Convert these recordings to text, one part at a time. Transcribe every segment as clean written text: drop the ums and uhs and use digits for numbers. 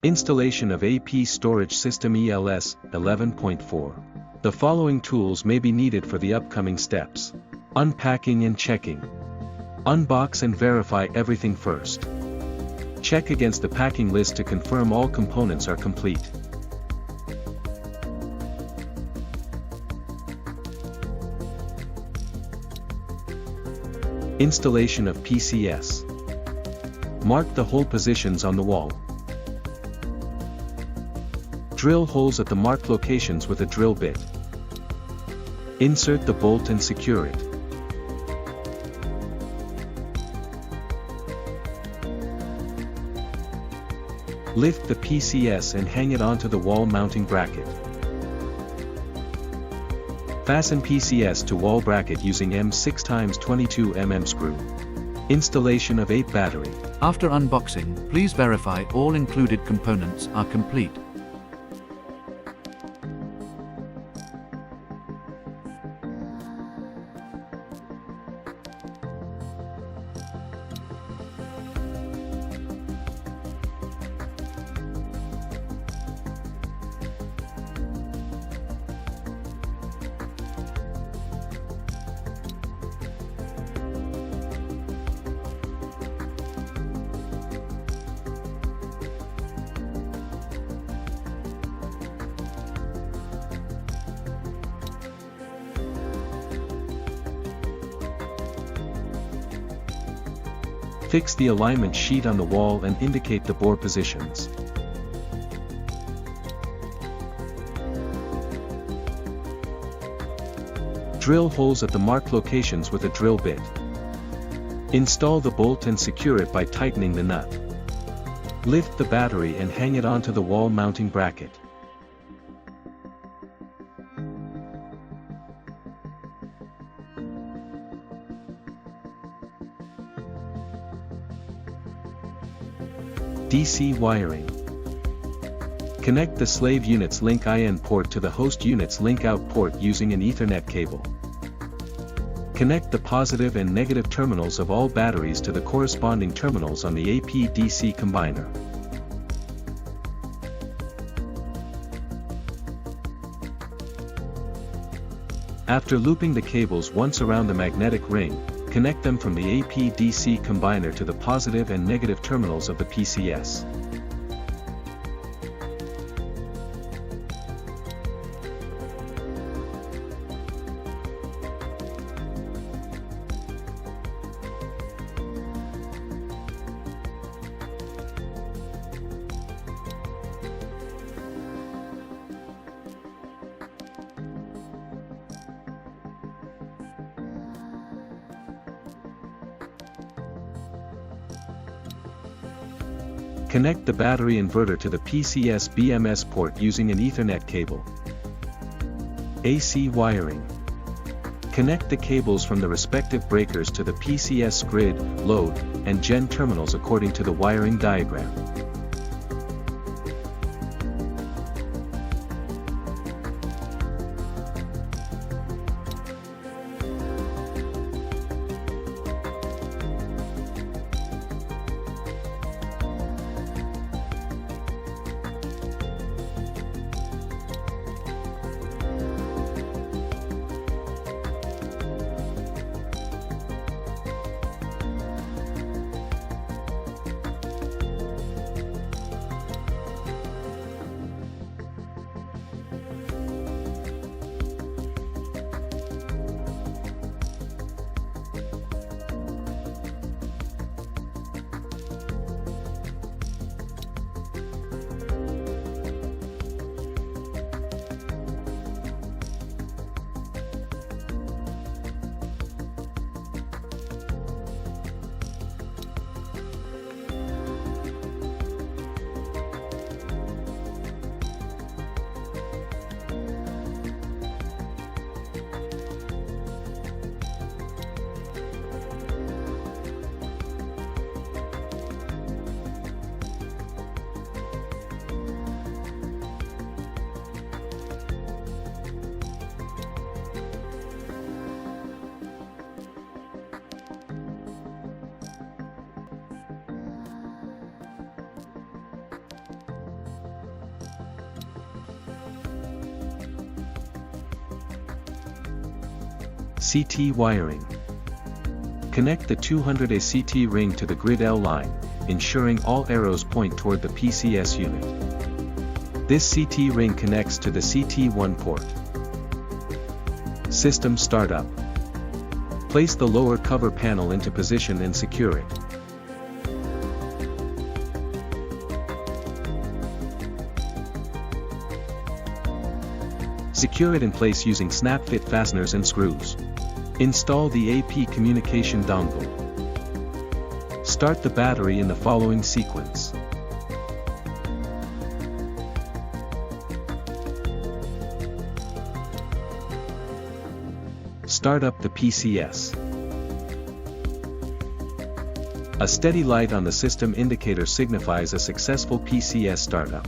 Installation of AP Storage System ELS-11.4. The following tools may be needed for the upcoming steps. Unpacking and checking. Unbox and verify everything first. Check against the packing list to confirm all components are complete. Installation of PCS. Mark the hole positions on the wall. Drill holes at the marked locations with a drill bit. Insert the bolt and secure it. Lift the PCS and hang it onto the wall mounting bracket. Fasten PCS to wall bracket using M6x22 screw. Installation of 8 battery. After unboxing, please verify all included components are complete. Fix the alignment sheet on the wall and indicate the bore positions. Drill holes at the marked locations with a drill bit. Install the bolt and secure it by tightening the nut. Lift the battery and hang it onto the wall mounting bracket. DC wiring. Connect the slave unit's link IN port to the host unit's link out port using an Ethernet cable. Connect the positive and negative terminals of all batteries to the corresponding terminals on the AP-DC combiner. After looping the cables once around the magnetic ring, connect them from the AP-DC combiner to the positive and negative terminals of the PCS. Connect the battery inverter to the PCS BMS port using an Ethernet cable. AC wiring. Connect the cables from the respective breakers to the PCS grid, load, and gen terminals according to the wiring diagram. CT wiring. Connect the 200A CT ring to the grid L line, ensuring all arrows point toward the PCS unit. This CT ring connects to the CT1 port. System startup. Place the lower cover panel into position and secure it. Secure it in place using snap-fit fasteners and screws. Install the AP communication dongle. Start the battery in the following sequence. Start up the PCS. A steady light on the system indicator signifies a successful PCS startup.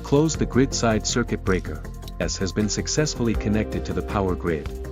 Close the grid side circuit breaker. S has been successfully connected to the power grid.